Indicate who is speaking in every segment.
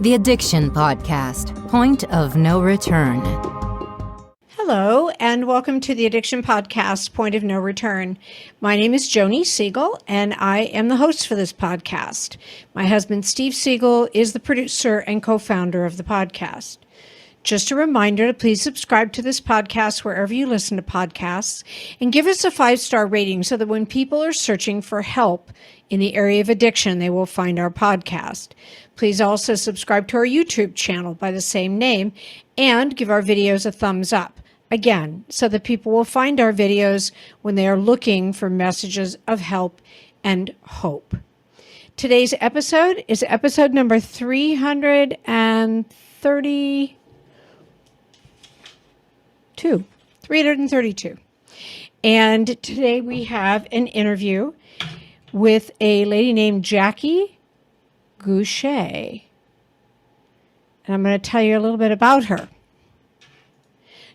Speaker 1: The Addiction Podcast, Point of No Return.
Speaker 2: Hello, and welcome to the Addiction Podcast, Point of No Return. My name is Joni Siegel, and I am the host for this podcast. My husband, Steve Siegel, is the producer and co-founder of the podcast. Just a reminder to please subscribe to this podcast wherever you listen to podcasts and give us a 5-star rating so that when people are searching for help in the area of addiction, they will find our podcast. Please also subscribe to our YouTube channel by the same name and give our videos a thumbs up. Again, so that people will find our videos when they are looking for messages of help and hope. Today's episode is episode number 332. And today we have an interview with a lady named Jackie Gouché. And I'm going to tell you a little bit about her.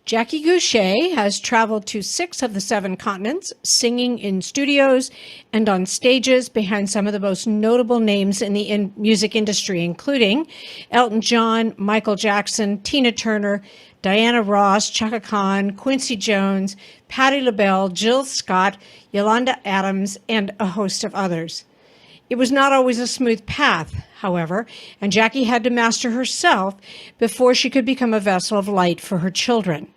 Speaker 2: Jackie Gouché has traveled to 6 of the 7 continents, singing in studios and on stages behind some of the most notable names in the music industry, including Elton John, Michael Jackson, Tina Turner, Diana Ross, Chaka Khan, Quincy Jones, Patti LaBelle, Jill Scott, Yolanda Adams, and a host of others. It was not always a smooth path, however, and Jackie had to master herself before she could become a vessel of light for her children.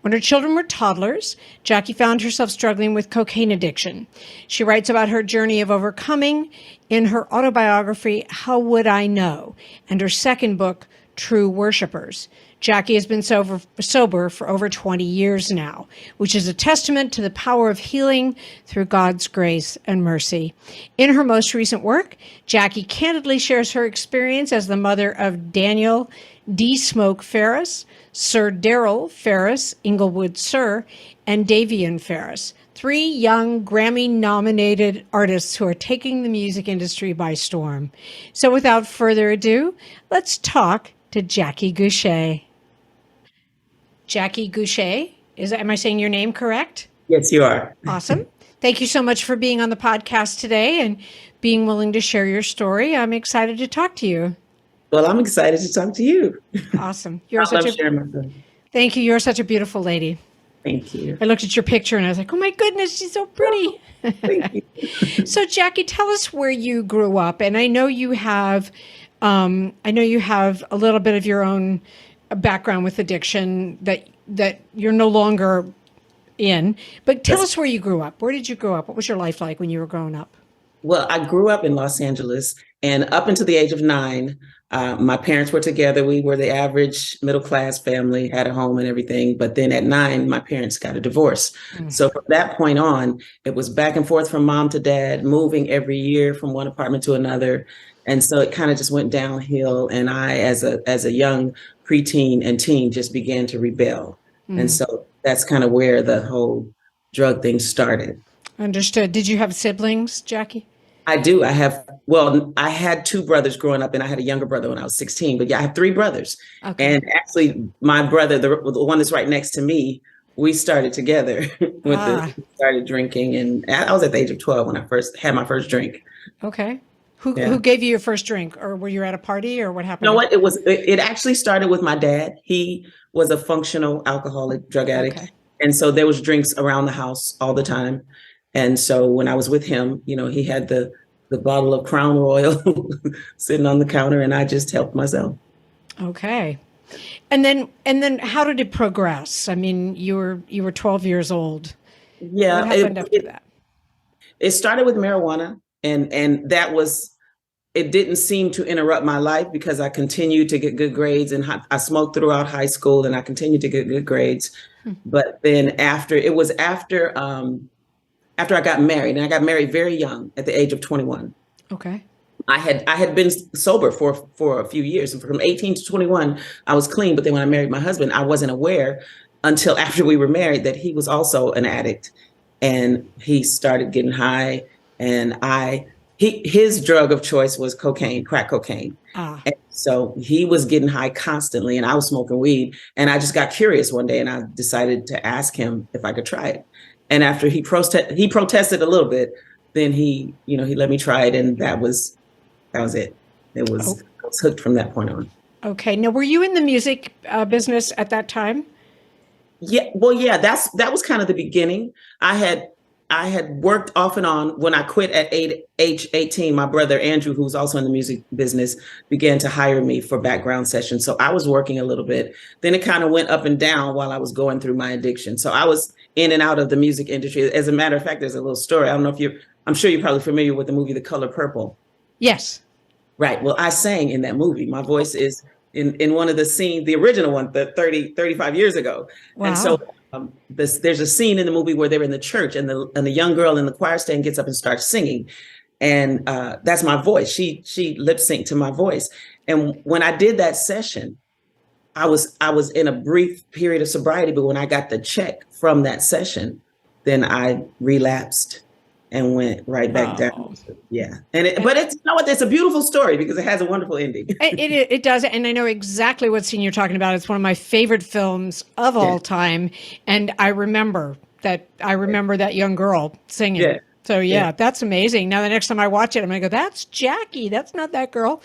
Speaker 2: When her children were toddlers, Jackie found herself struggling with cocaine addiction. She writes about her journey of overcoming in her autobiography, How Would I Know?, and her second book, True Worshippers. Jackie has been sober for over 20 years now, which is a testament to the power of healing through God's grace and mercy. In her most recent work, Jackie candidly shares her experience as the mother of Daniel D. Smoke Farris, Sir Darryl Farris, Inglewood Sir, and Davion Farris, 3 young Grammy-nominated artists who are taking the music industry by storm. So without further ado, let's talk to Jackie Gouché. Jackie Gouché, am I saying your name correct?
Speaker 3: Yes, you are.
Speaker 2: Awesome. Thank you so much for being on the podcast today and being willing to share your story. I'm excited to talk to you.
Speaker 3: Well, I'm excited to talk to you.
Speaker 2: Awesome.
Speaker 3: Thank
Speaker 2: you. You're such a beautiful lady.
Speaker 3: Thank you.
Speaker 2: I looked at your picture and I was like, oh my goodness, she's so pretty.
Speaker 3: Oh, thank you.
Speaker 2: So Jackie, tell us where you grew up. And I know you have a little bit of your own background with addiction that you're no longer in, but tell us where you grew up. Where did you grow up? What was your life like when you were growing up?
Speaker 3: Well, I grew up in Los Angeles, and up until the age of 9, my parents were together. We were the average middle-class family, had a home and everything. But then at 9, my parents got a divorce. So from that point on, it was back and forth from mom to dad, moving every year from one apartment to another. And so it kind of just went downhill. And I, as a young preteen and teen, just began to rebel. And so that's kind of where the whole drug thing started.
Speaker 2: Understood. Did you have siblings, Jackie?
Speaker 3: I do. I had 2 brothers growing up, and I had a younger brother when I was 16. But yeah, I have 3 brothers. Okay. And actually, my brother, the one that's right next to me, we started together started drinking. And I was at the age of 12 when I first had my first drink.
Speaker 2: Okay. Who gave you your first drink, or were you at a party, or what happened?
Speaker 3: You know what? It actually started with my dad. He was a functional alcoholic drug addict. Okay. And so there was drinks around the house all the time. And so when I was with him, he had the bottle of Crown Royal sitting on the counter, and I just helped myself.
Speaker 2: Okay. And then how did it progress? I mean, you were 12 years old.
Speaker 3: Yeah.
Speaker 2: What happened after that?
Speaker 3: It started with marijuana, and that was, it didn't seem to interrupt my life because I continued to get good grades, and I smoked throughout high school, and I continued to get good grades. But then after I got married, and I got married very young at the age of 21.
Speaker 2: Okay.
Speaker 3: I had been sober for a few years. And from 18 to 21, I was clean. But then when I married my husband, I wasn't aware until after we were married that he was also an addict, and he started getting high. And his drug of choice was crack cocaine. And so he was getting high constantly, and I was smoking weed. And I just got curious one day, and I decided to ask him if I could try it. And after he protested a little bit, then he let me try it, and that was it. It was was hooked from that point on.
Speaker 2: Okay. Now, were you in the music business at that time?
Speaker 3: Yeah, well, yeah, that was kind of the beginning. I had worked off and on. When I quit at age 18, my brother Andrew, who's also in the music business, began to hire me for background sessions. So I was working a little bit. Then it kind of went up and down while I was going through my addiction. So I was in and out of the music industry. As a matter of fact, there's a little story. I don't know if I'm sure you're probably familiar with the movie The Color Purple.
Speaker 2: Yes.
Speaker 3: Right. Well, I sang in that movie. My voice is in one of the scenes, the original one, 35 years ago.
Speaker 2: Wow.
Speaker 3: And so there's a scene in the movie where they're in the church and the young girl in the choir stand gets up and starts singing. And that's my voice. She lip synced to my voice. And when I did that session, I was in a brief period of sobriety, but when I got the check from that session, then I relapsed and went right back down. Yeah. But it's, you know what, it's a beautiful story because it has a wonderful ending.
Speaker 2: It does. And I know exactly what scene you're talking about. It's one of my favorite films of all time. And I remember that young girl singing. Yeah. So yeah, that's amazing. Now, the next time I watch it, I'm going to go, that's Jackie. That's not that girl.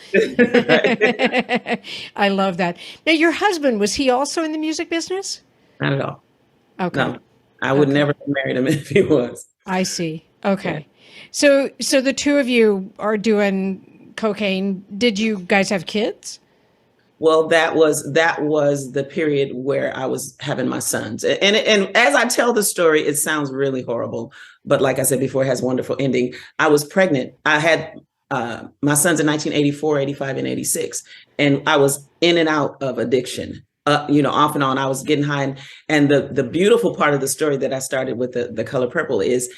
Speaker 2: I love that. Now, your husband, was he also in the music business?
Speaker 3: Not at all.
Speaker 2: Okay.
Speaker 3: No, I would never have married him if he was.
Speaker 2: I see. Okay. Yeah. So the two of you are doing cocaine. Did you guys have kids?
Speaker 3: Well, that was the period where I was having my sons. And as I tell the story, it sounds really horrible. But like I said before, it has a wonderful ending. I was pregnant. I had my sons in 1984, 85, and 86. And I was in and out of addiction, off and on. I was getting high. And the beautiful part of the story that I started with the Color Purple is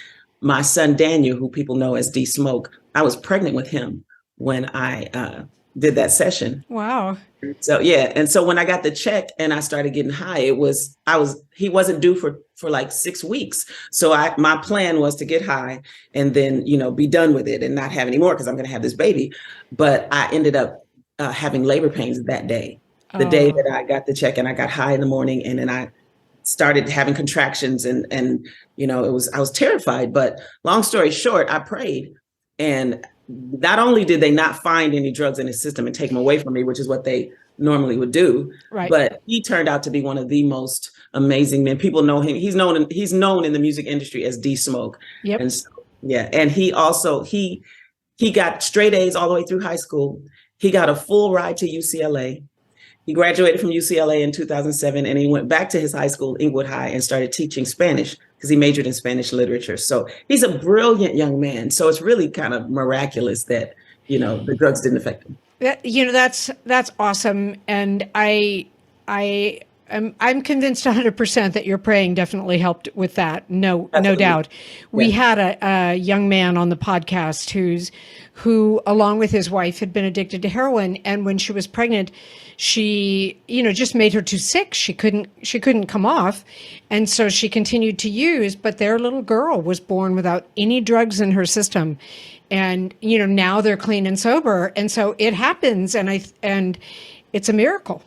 Speaker 3: my son, Daniel, who people know as D Smoke. I was pregnant with him when I did that session.
Speaker 2: Wow.
Speaker 3: So yeah, and so when I got the check and I started getting high, he wasn't due for like 6 weeks. So my plan was to get high and then be done with it and not have any more because I'm going to have this baby. But I ended up having labor pains that day, the day that I got the check, and I got high in the morning, and then I started having contractions and I was terrified. But long story short, I prayed, and not only did they not find any drugs in his system and take them away from me, which is what they normally would do, right, but he turned out to be one of the most amazing men. People know him. He's known in the music industry as D Smoke. Yep. And so, yeah. And he also, he got straight A's all the way through high school. He got a full ride to UCLA. He graduated from UCLA in 2007, and he went back to his high school, Inglewood High, and started teaching Spanish because he majored in Spanish literature. So he's a brilliant young man. So it's really kind of miraculous that, the drugs didn't affect him.
Speaker 2: That's awesome. And I'm convinced 100% that your praying definitely helped with that. No doubt. We had a young man on the podcast who, along with his wife, had been addicted to heroin. And when she was pregnant, she, just made her too sick. She couldn't come off. And so she continued to use, but their little girl was born without any drugs in her system. And, now they're clean and sober. And so it happens. And it's a miracle.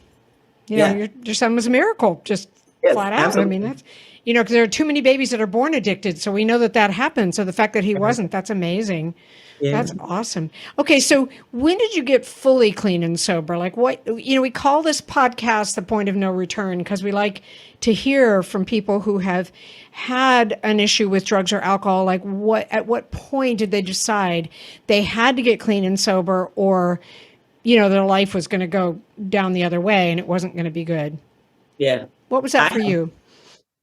Speaker 2: Your son was a miracle, just flat out. Absolutely. I mean, that's, because there are too many babies that are born addicted. So we know that happens. So the fact that he wasn't, that's amazing. Yeah. That's awesome. Okay. So when did you get fully clean and sober? Like we call this podcast The Point of No Return because we like to hear from people who have had an issue with drugs or alcohol. Like at what point did they decide they had to get clean and sober, or their life was going to go down the other way and it wasn't going to be good? Yeah. What was that for you?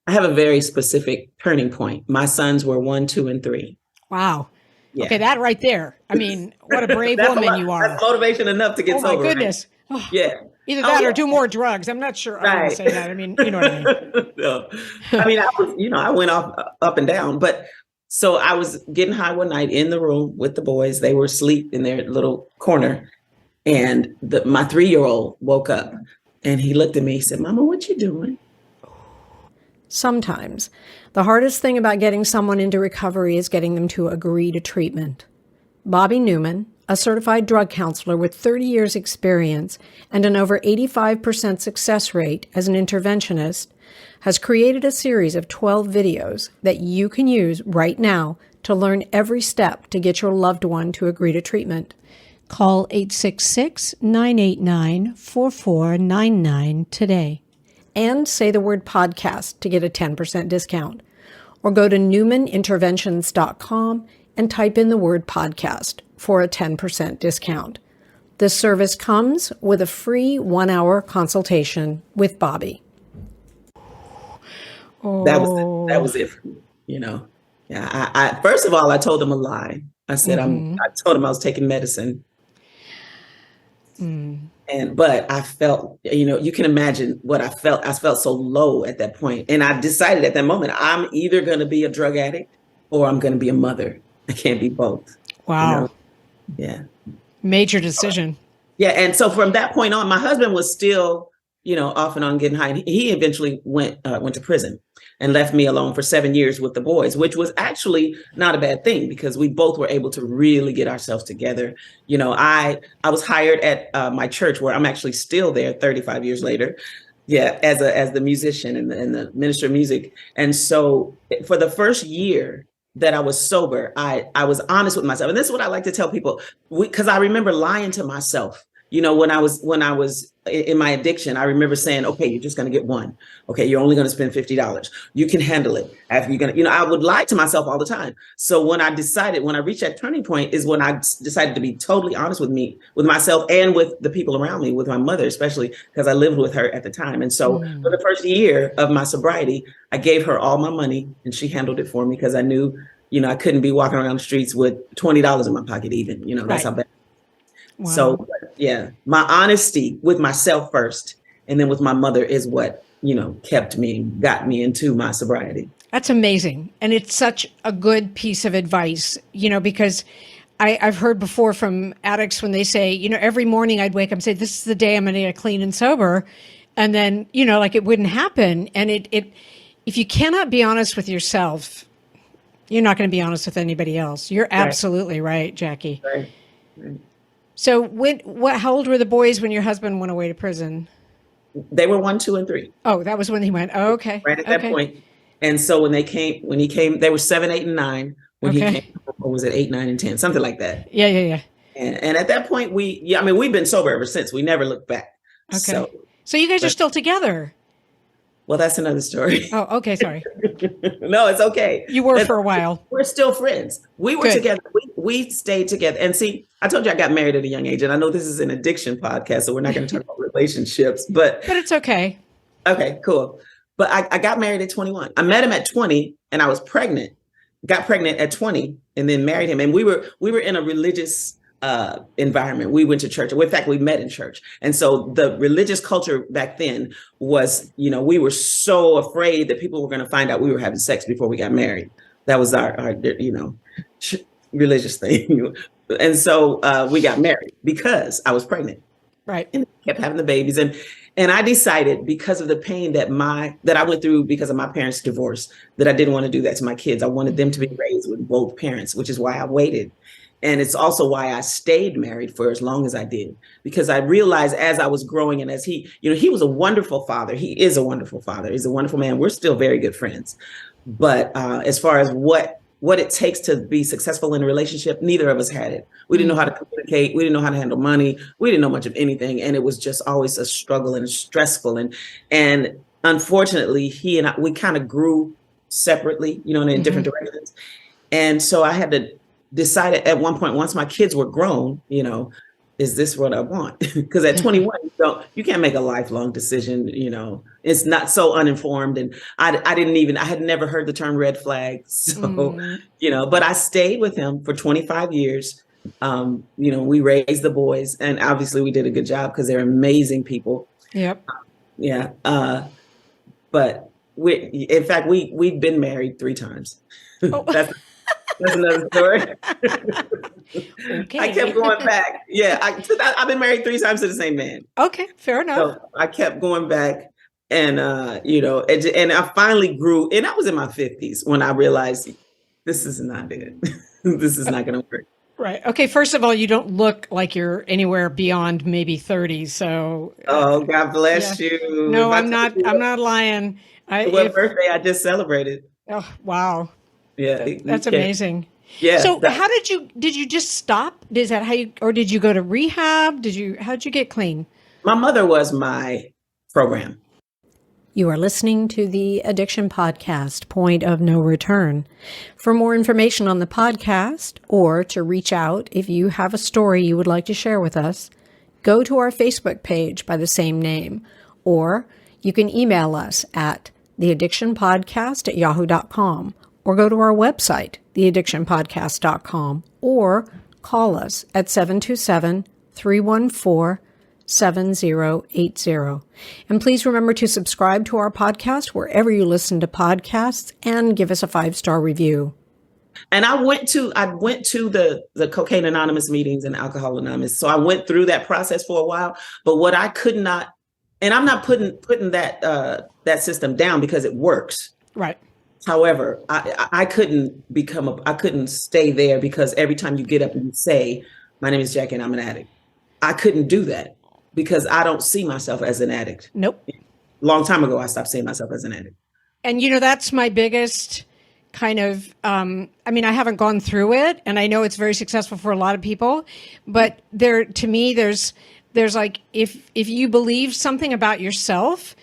Speaker 3: I have a very specific turning point. My sons were 1, 2, and 3.
Speaker 2: Wow. Yeah. Okay, that right there. I mean, what a brave woman you are.
Speaker 3: That's motivation enough to get sober.
Speaker 2: Oh my goodness.
Speaker 3: Right? Yeah.
Speaker 2: Either that or do more drugs. I'm not sure I would say that. I mean, you know what I mean.
Speaker 3: No. I mean, I went up and down, but so I was getting high one night in the room with the boys. They were asleep in their little corner. And my 3-year-old woke up and he looked at me, he said, "Mama, what you doing?"
Speaker 4: Sometimes the hardest thing about getting someone into recovery is getting them to agree to treatment. Bobby Newman, a certified drug counselor with 30 years experience and an over 85% success rate as an interventionist, has created a series of 12 videos that you can use right now to learn every step to get your loved one to agree to treatment.
Speaker 2: Call 866-989-4499 today.
Speaker 4: And say the word podcast to get a 10% discount. Or go to newmaninterventions.com and type in the word podcast for a 10% discount. This service comes with a free 1-hour consultation with Bobby.
Speaker 3: That was it for me, you know. Yeah, I first of all, I told him a lie. I said I told him I was taking medicine. But I felt, you know, you can imagine what I felt. I felt so low at that point. And I decided at that moment, I'm either going to be a drug addict or I'm going to be a mother. I can't be both.
Speaker 2: Wow.
Speaker 3: You know? Yeah.
Speaker 2: Major decision.
Speaker 3: Yeah. And so from that point on, my husband was still, you know, off and on getting high. He eventually went to prison and left me alone for 7 years with the boys, which was actually not a bad thing because we both were able to really get ourselves together. You know, I was hired at my church where I'm actually still there 35 years later. Yeah, as the musician and the minister of music. And so for the first year that I was sober, I was honest with myself. And this is what I like to tell people, because I remember lying to myself. You know, when I was in my addiction, I remember saying, okay, you're just going to get one. Okay, you're only going to spend $50. You can handle it. After you're going to, you know, I would lie to myself all the time. So when I reached that turning point is when I decided to be totally honest with myself and with the people around me, with my mother, especially because I lived with her at the time. And so for the first year of my sobriety, I gave her all my money and she handled it for me because I knew, you know, I couldn't be walking around the streets with $20 in my pocket even, you know, that's how bad. Wow. So, yeah, my honesty with myself first and then with my mother is what, you know, got me into my sobriety.
Speaker 2: That's amazing. And it's such a good piece of advice, you know, because I've heard before from addicts when they say, you know, every morning I'd wake up and say, this is the day I'm going to get clean and sober. And then, you know, like it wouldn't happen. And if you cannot be honest with yourself, you're not going to be honest with anybody else. You're absolutely right, Jackie.
Speaker 3: Right.
Speaker 2: So how old were the boys when your husband went away to prison?
Speaker 3: They were 1, 2, and 3.
Speaker 2: Oh, that was when he went. Oh, okay.
Speaker 3: Right at that point. And so when he came, they were 7, 8, and 9. When he came, or was it 8, 9, and 10? Something like that.
Speaker 2: Yeah.
Speaker 3: And at that point, we've been sober ever since. We never looked back.
Speaker 2: Okay. So you guys are still together.
Speaker 3: Well, that's another story.
Speaker 2: Oh, okay. Sorry.
Speaker 3: No, it's okay.
Speaker 2: You were for a while.
Speaker 3: We're still friends. We were together. We stayed together. And see, I told you I got married at a young age. And I know this is an addiction podcast, so we're not going to talk about relationships. But
Speaker 2: it's okay.
Speaker 3: Okay, cool. But I got married at 21. I met him at 20 and I was pregnant. Got pregnant at 20 and then married him. And we were in a religious environment. We went to church. In fact, we met in church. And so the religious culture back then was, you know, we were so afraid that people were going to find out we were having sex before we got married. That was our you know, religious thing. And so we got married because I was pregnant.
Speaker 2: Right.
Speaker 3: And kept having the babies. And I decided because of the pain that I went through because of my parents' divorce, that I didn't want to do that to my kids. I wanted them to be raised with both parents, which is why I waited. And it's also why I stayed married for as long as I did, because I realized as I was growing and as he was a wonderful father. He is a wonderful father. He's a wonderful man. We're still very good friends. But as far as what it takes to be successful in a relationship, neither of us had it. We didn't know how to communicate. We didn't know how to handle money. We didn't know much of anything. And it was just always a struggle and stressful. And unfortunately, he and we kind of grew separately, you know, in different directions. And so I had to decide at one point, once my kids were grown, you know, is this what I want? Because at 21, you can't make a lifelong decision, you know, it's not so uninformed. And I had never heard the term red flag. So, you know, but I stayed with him for 25 years. You know, we raised the boys and obviously we did a good job because they're amazing people.
Speaker 2: Yep.
Speaker 3: Yeah. But in fact, we've been married 3 times.
Speaker 2: Oh.
Speaker 3: That's another story.
Speaker 2: Okay.
Speaker 3: I kept going back. Yeah, I've been married 3 times to the same man.
Speaker 2: Okay, fair enough.
Speaker 3: So I kept going back, and you know, and I finally grew, and I was in my 50s when I realized this is not it. This is not going to work.
Speaker 2: Right. Okay. First of all, you don't look like you're anywhere beyond maybe 30. So.
Speaker 3: Oh, God bless you.
Speaker 2: No, I'm not lying.
Speaker 3: What birthday I just celebrated?
Speaker 2: Oh, wow.
Speaker 3: Yeah,
Speaker 2: That's amazing.
Speaker 3: Yeah.
Speaker 2: So how did you just stop? Is that how you, or did you go to rehab? How'd you get clean?
Speaker 3: My mother was my program.
Speaker 4: You are listening to the Addiction Podcast, Point of No Return. For more information on the podcast, or to reach out if you have a story you would like to share with us, go to our Facebook page by the same name, or you can email us at theaddictionpodcast@yahoo.com, or go to our website, theaddictionpodcast.com, or call us at 727-314-7080. And please remember to subscribe to our podcast wherever you listen to podcasts and give us a 5-star review.
Speaker 3: And I went to the Cocaine Anonymous meetings and Alcohol Anonymous. So I went through that process for a while. But what I could not, and I'm not putting that system down because it works.
Speaker 2: Right.
Speaker 3: However, I couldn't stay there because every time you get up and you say, my name is Jackie and I'm an addict. I couldn't do that because I don't see myself as an addict.
Speaker 2: Nope.
Speaker 3: Long time ago, I stopped seeing myself as an addict. And,
Speaker 2: that's my biggest kind of, I haven't gone through it and I know it's very successful for a lot of people, but to me, there's like, if you believe something about yourself,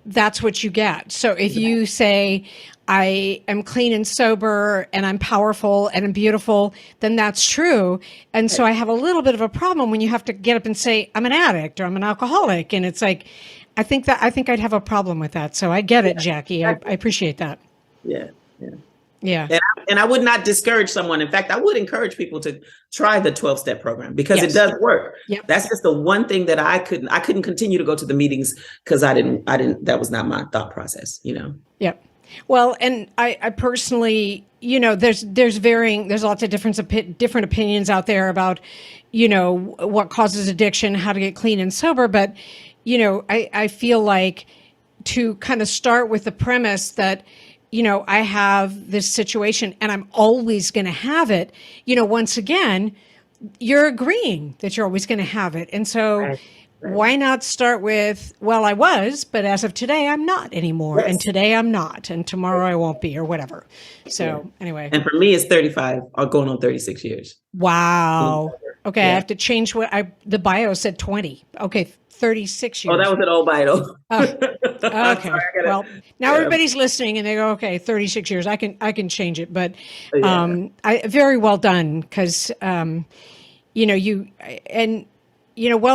Speaker 2: that's what you get. So if you say, I am clean and sober and I'm powerful and I'm beautiful, then that's true. And so I have a little bit of a problem when you have to get up and say, I'm an addict or I'm an alcoholic. And it's like, I think I'd have a problem with that. So I get it, Jackie. I appreciate that.
Speaker 3: Yeah.
Speaker 2: And
Speaker 3: I would not discourage someone. In fact, I would encourage people to try the 12-step program because it does work.
Speaker 2: Yep.
Speaker 3: That's just the one thing that I couldn't continue to go to the meetings because I didn't, that was not my thought process,
Speaker 2: Yep. Well, and I personally, there's lots of different opinions out there about, what causes addiction, how to get clean and sober. But, I feel like to kind of start with the premise that, I have this situation and I'm always going to have it, once again, you're agreeing that you're always going to have it. And so right. Why not start with, well, I was, but as of today, I'm not anymore. Yes. And today I'm not. And tomorrow I won't be or whatever. So anyway.
Speaker 3: And for me, it's 35 or going on 36 years.
Speaker 2: Wow. Okay. Yeah. I have to change the bio said 20. Okay. 36 years.
Speaker 3: Oh, that was an old bio.
Speaker 2: Okay. Well, now everybody's listening and they go, okay, 36 years. I can change it. But very well done because, well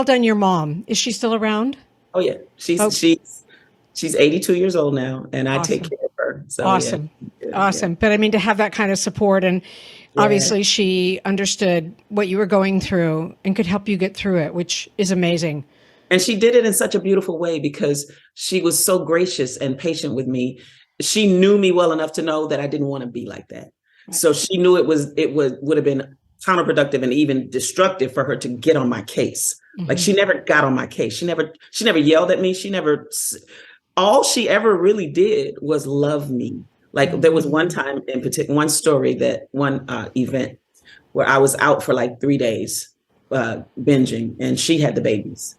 Speaker 2: done, your mom. Is she still around?
Speaker 3: Oh yeah, she's 82 years old now, and I take care of her. So
Speaker 2: awesome. Yeah. But to have that kind of support, and obviously she understood what you were going through and could help you get through it, which is amazing.
Speaker 3: And she did it in such a beautiful way because she was so gracious and patient with me. She knew me well enough to know that I didn't want to be like that. Right. So she knew it would have been counterproductive and even destructive for her to get on my case. Mm-hmm. Like she never got on my case. She never yelled at me. All she ever really did was love me. Like there was one time in particular, one event where I was out for like 3 days binging and she had the babies.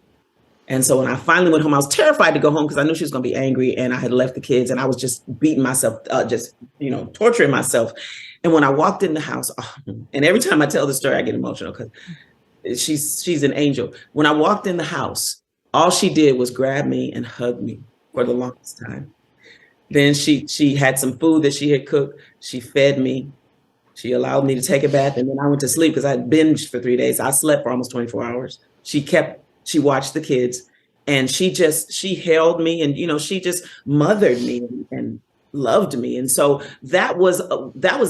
Speaker 3: And so when I finally went home, I was terrified to go home because I knew she was going to be angry and I had left the kids and I was just beating myself, torturing myself. And when I walked in the house, and every time I tell the story, I get emotional because she's an angel. When I walked in the house, all she did was grab me and hug me for the longest time. Then she had some food that she had cooked. She fed me. She allowed me to take a bath. And then I went to sleep because I had binged for 3 days. I slept for almost 24 hours. She watched the kids and she held me and, she just mothered me and loved me. And so that was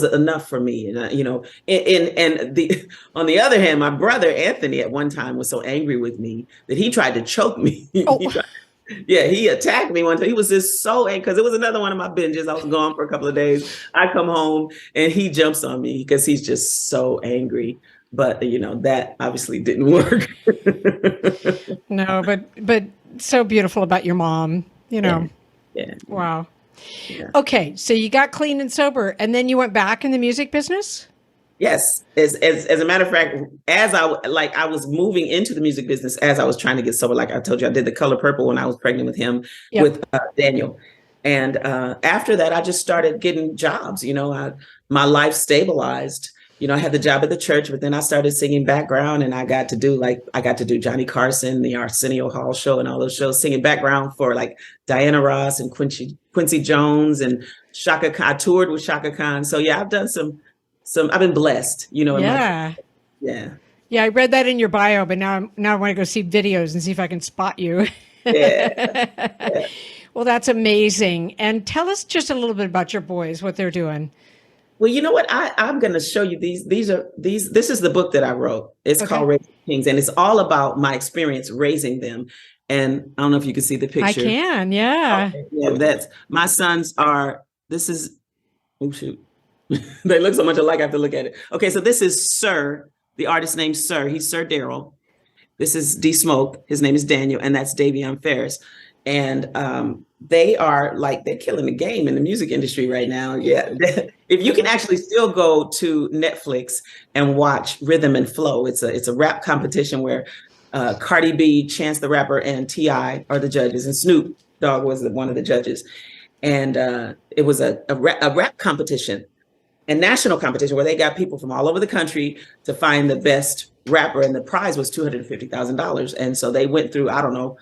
Speaker 3: enough for me. And, on the other hand, my brother, Anthony, at one time was so angry with me that he tried to choke me. Oh. He attacked me one time. He was just so angry because it was another one of my binges. I was gone for a couple of days. I come home and he jumps on me because he's just so angry. But, that obviously didn't work.
Speaker 2: No, but so beautiful about your mom,
Speaker 3: Yeah.
Speaker 2: Wow. Yeah. Okay. So you got clean and sober and then you went back in the music business?
Speaker 3: Yes. As a matter of fact, as I was moving into the music business, as I was trying to get sober, like I told you, I did The Color Purple when I was pregnant with him, with Daniel. And after that, I just started getting jobs. My life stabilized. I had the job at the church, but then I started singing background, and I got to do Johnny Carson, the Arsenio Hall show, and all those shows, singing background for like Diana Ross and Quincy Jones and Chaka Khan. I toured with Chaka Khan. So yeah, I've done some. I've been blessed,
Speaker 2: Yeah.
Speaker 3: Yeah.
Speaker 2: Yeah, I read that in your bio, but now I want to go see videos and see if I can spot you.
Speaker 3: Yeah.
Speaker 2: Well, that's amazing. And tell us just a little bit about your boys, what they're doing.
Speaker 3: Well, you know what? I'm going to show you these. This is the book that I wrote. It's called Raising Kings, and it's all about my experience raising them. And I don't know if you can see the picture.
Speaker 2: I can, yeah.
Speaker 3: Okay. Yeah, that's my sons are. This is. Oh shoot, they look so much alike. I have to look at it. Okay, so this is Sir. The artist named Sir. He's Sir Darryl. This is D Smoke. His name is Daniel, and that's Davion Farris. And they're killing the game in the music industry right now. Yeah. If you can actually still go to Netflix and watch Rhythm and Flow, it's a rap competition where Cardi B, Chance the Rapper, and T.I. are the judges, and Snoop Dogg was one of the judges. And it was a rap competition. A national competition where they got people from all over the country to find the best rapper, and the prize was $250,000. And so they went through, I don't know,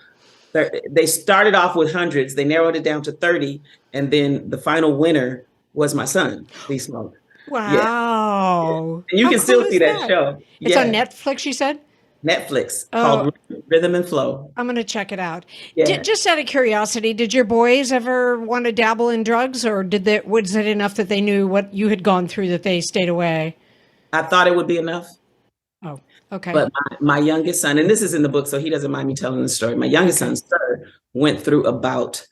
Speaker 3: they started off with hundreds, they narrowed it down to 30, and then the final winner was my son, D Smoke.
Speaker 2: Wow.
Speaker 3: Yeah. And you can still see that show.
Speaker 2: It's on Netflix, you said?
Speaker 3: Netflix, called Rhythm and Flow.
Speaker 2: I'm going to check it out.
Speaker 3: Yeah.
Speaker 2: Just out of curiosity, did your boys ever want to dabble in drugs, or was it enough that they knew what you had gone through that they stayed away?
Speaker 3: I thought it would be enough.
Speaker 2: Oh, okay.
Speaker 3: But my youngest son, and this is in the book, so he doesn't mind me telling the story. My youngest son, Sir, went through a bout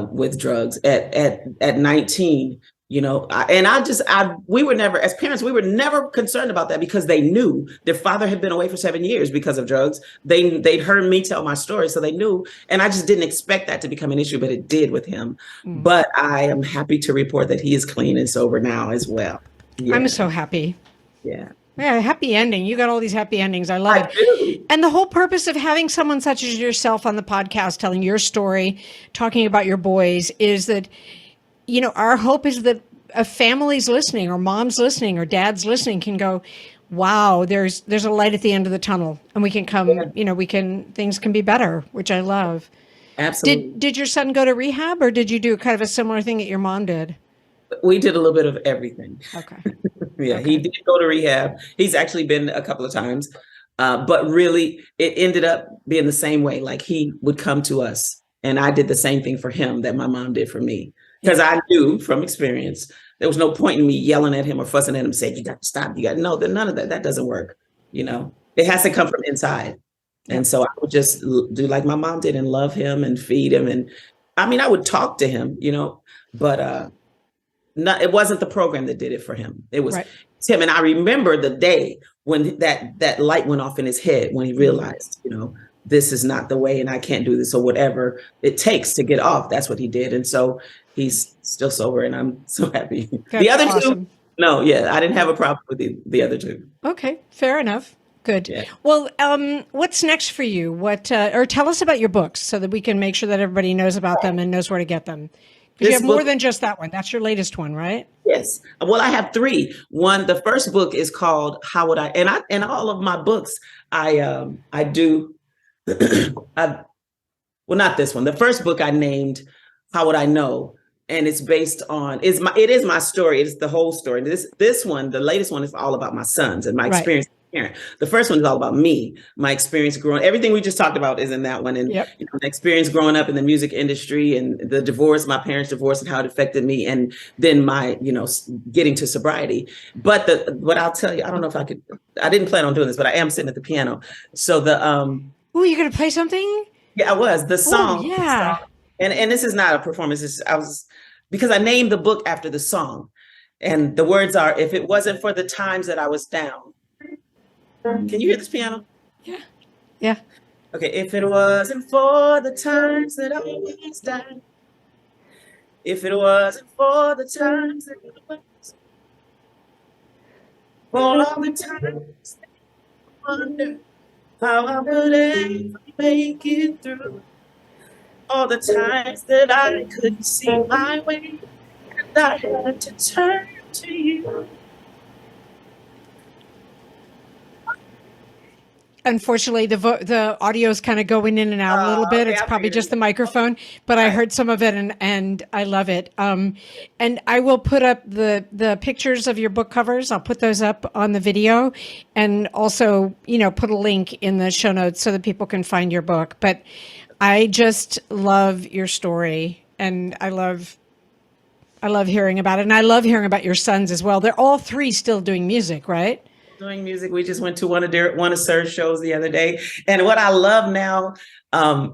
Speaker 3: with drugs at 19. We were never, as parents, we were never concerned about that because they knew their father had been away for 7 years because of drugs. They'd heard me tell my story, so they knew. And I just didn't expect that to become an issue, but it did with him. But I am happy to report that he is clean and sober now as well. Yeah.
Speaker 2: I'm so happy.
Speaker 3: Yeah.
Speaker 2: Yeah, happy ending. You got all these happy endings. I love it. And the whole purpose of having someone such as yourself on the podcast, telling your story, talking about your boys, is that, our hope is that families listening, or moms listening, or dads listening can go, wow, there's a light at the end of the tunnel, and we can come, things can be better, which I love.
Speaker 3: Absolutely.
Speaker 2: Did your son go to rehab, or did you do kind of a similar thing that your mom did?
Speaker 3: We did a little bit of everything.
Speaker 2: Okay.
Speaker 3: Yeah, okay. He did go to rehab. He's actually been a couple of times, but really it ended up being the same way. Like, he would come to us, and I did the same thing for him that my mom did for me. Because I knew from experience, there was no point in me yelling at him or fussing at him, saying, you got to stop. No, none of that. That doesn't work. It has to come from inside. And so I would just do like my mom did and love him and feed him. And I would talk to him, but it wasn't the program that did it for him. It was him. And I remember the day when that light went off in his head, when he realized, this is not the way, and I can't do this, or whatever it takes to get off. That's what he did. And so he's still sober, and I'm so happy.
Speaker 2: That's
Speaker 3: the other
Speaker 2: awesome.
Speaker 3: two, no, I didn't have a problem with the other two.
Speaker 2: Okay, fair enough. Good.
Speaker 3: Yeah.
Speaker 2: Well, what's next for you? Or tell us about your books so that we can make sure that everybody knows about them and knows where to get them. Because you have more than just that one. That's your latest one, right?
Speaker 3: Yes. Well, I have three. The first book is called How Would I? And all of my books, I do. Well, not this one. The first book I named How Would I Know? And it's based on it is my story. It's the whole story. This one, the latest one, is all about my sons and my experience. The first one is all about me, my experience growing. Everything we just talked about is in that one, and the experience growing up in the music industry, and the divorce, my parents' divorce, and how it affected me, and then my getting to sobriety. But what I'll tell you, I don't know if I could. I didn't plan on doing this, but I am sitting at the piano. So
Speaker 2: oh, you're gonna play something?
Speaker 3: Yeah, I was the song.
Speaker 2: Oh, yeah.
Speaker 3: And this is not a performance. Because I named the book after the song, and the words are, if it wasn't for the times that I was down. Can you hear this piano?
Speaker 2: Yeah. Yeah.
Speaker 3: Okay. If it wasn't for the times that I was down. If it wasn't for the times that I was. For all the times that I wonder how I would ever make it through. All the times that I couldn't see my way, and I had to turn to you.
Speaker 2: unfortunately, the audio is kind of going in and out a little bit. It's probably just the microphone, but I heard some of it and I love it. And I will put up the pictures of your book covers. I'll put those up on the video and also, put a link in the show notes so that people can find your book. But I just love your story, and I love hearing about it. And I love hearing about your sons as well. They're all three still doing music, right?
Speaker 3: Doing music. We just went to one of Sir's shows the other day. And what I love now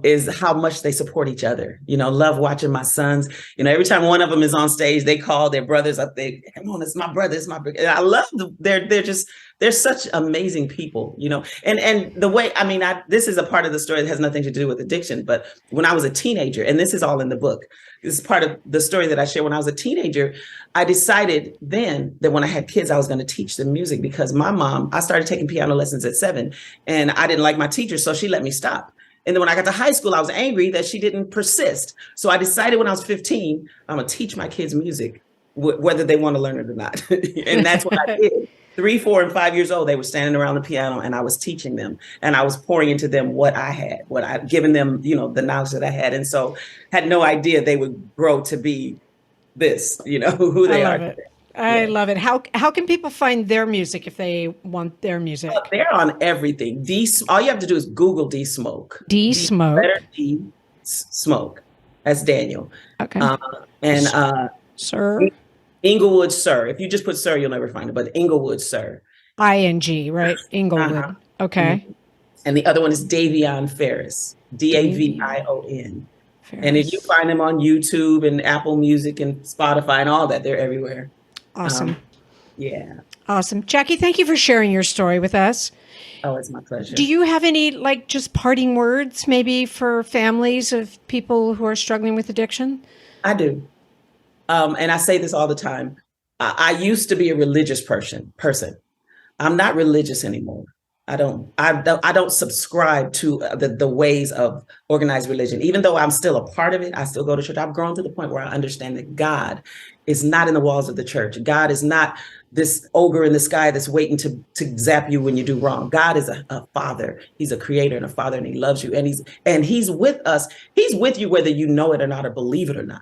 Speaker 3: is how much they support each other. Love watching my sons. Every time one of them is on stage, they call their brothers up. Come on, it's my brother, it's my brother. And I love they're such amazing people, and the way, this is a part of the story that has nothing to do with addiction. But when I was a teenager, and this is all in the book, this is part of the story that I share. When I was a teenager, I decided then that when I had kids, I was going to teach them music, because my mom, I started taking piano lessons at 7, and I didn't like my teacher, so she let me stop. And then when I got to high school, I was angry that she didn't persist. So I decided when I was 15, I'm going to teach my kids music, whether they want to learn it or not. And that's what I did. 3, 4, and 5 years old, they were standing around the piano, and I was teaching them, and I was pouring into them what I had, what I'd given them, the knowledge that I had. And so had no idea they would grow to be this, who they are. Today.
Speaker 2: I love it. How can people find their music if they want their music?
Speaker 3: They're on everything. All you have to do is Google D Smoke.
Speaker 2: D Smoke.
Speaker 3: D Smoke. That's Daniel.
Speaker 2: Okay.
Speaker 3: Sir. Inglewood Sir. If you just put Sir, you'll never find it. But Inglewood Sir.
Speaker 2: ING, right? Inglewood.
Speaker 3: Uh-huh.
Speaker 2: Okay.
Speaker 3: And the other one is Davion Farris. Davion. And if you find them on YouTube and Apple Music and Spotify and all that, they're everywhere.
Speaker 2: Awesome.
Speaker 3: Yeah.
Speaker 2: Awesome. Jackie, thank you for sharing your story with us.
Speaker 3: Oh, it's my pleasure.
Speaker 2: Do you have any just parting words maybe for families of people who are struggling with addiction?
Speaker 3: I do. And I say this all the time. I used to be a religious person. I'm not religious anymore. I don't subscribe to the ways of organized religion. Even though I'm still a part of it, I still go to church. I've grown to the point where I understand that God is not in the walls of the church. God is not this ogre in the sky that's waiting to zap you when you do wrong. God is a father. He's a creator and a father, and he loves you. And he's with us. He's with you whether you know it or not, or believe it or not.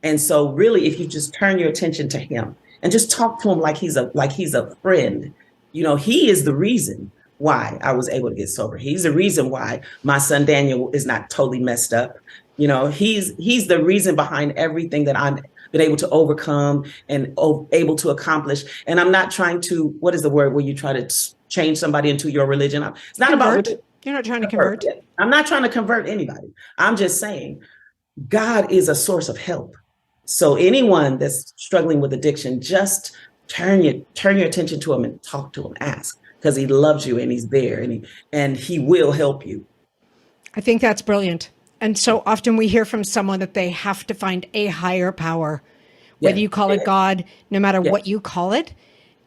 Speaker 3: And so really, if you just turn your attention to him and just talk to him like he's a friend, he is the reason why I was able to get sober. He's the reason why my son Daniel is not totally messed up. He's the reason behind everything that I've been able to overcome and able to accomplish. And I'm not trying to, what is the word where you try to change somebody into your religion? It's not
Speaker 2: convert.
Speaker 3: about.
Speaker 2: You're not trying to convert.
Speaker 3: I'm not trying to convert anybody. I'm just saying God is a source of help. So anyone that's struggling with addiction, just turn your attention to him and talk to him, ask, because he loves you and he's there and he will help you.
Speaker 2: I think that's brilliant. And so often we hear from someone that they have to find a higher power, whether you call it God, no matter what you call it.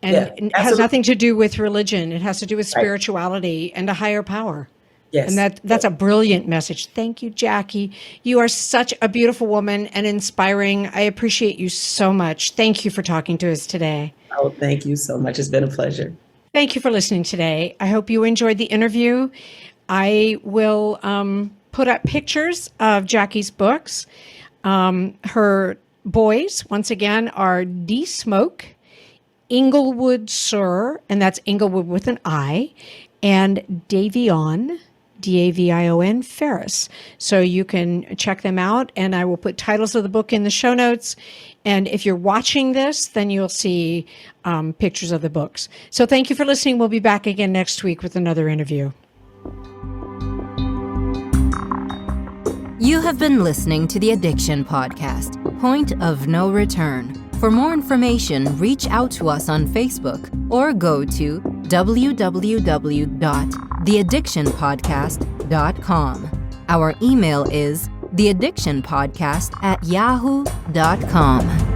Speaker 2: And it has nothing to do with religion. It has to do with spirituality and a higher power.
Speaker 3: Yes.
Speaker 2: And that's a brilliant message. Thank you, Jackie. You are such a beautiful woman and inspiring. I appreciate you so much. Thank you for talking to us today.
Speaker 3: Oh, thank you so much. It's been a pleasure.
Speaker 2: Thank you for listening today. I hope you enjoyed the interview. I will put up pictures of Jackie's books. Her boys, once again, are D Smoke, Inglewood Sir, and that's Inglewood with an I, and Davion, Davion Farris. So you can check them out, and I will put titles of the book in the show notes. And if you're watching this, then you'll see pictures of the books. So thank you for listening. We'll be back again next week with another interview.
Speaker 1: You have been listening to the Addiction Podcast, Point of No Return. For more information, reach out to us on Facebook or go to www.theaddictionpodcast.com. Our email is theaddictionpodcast@yahoo.com.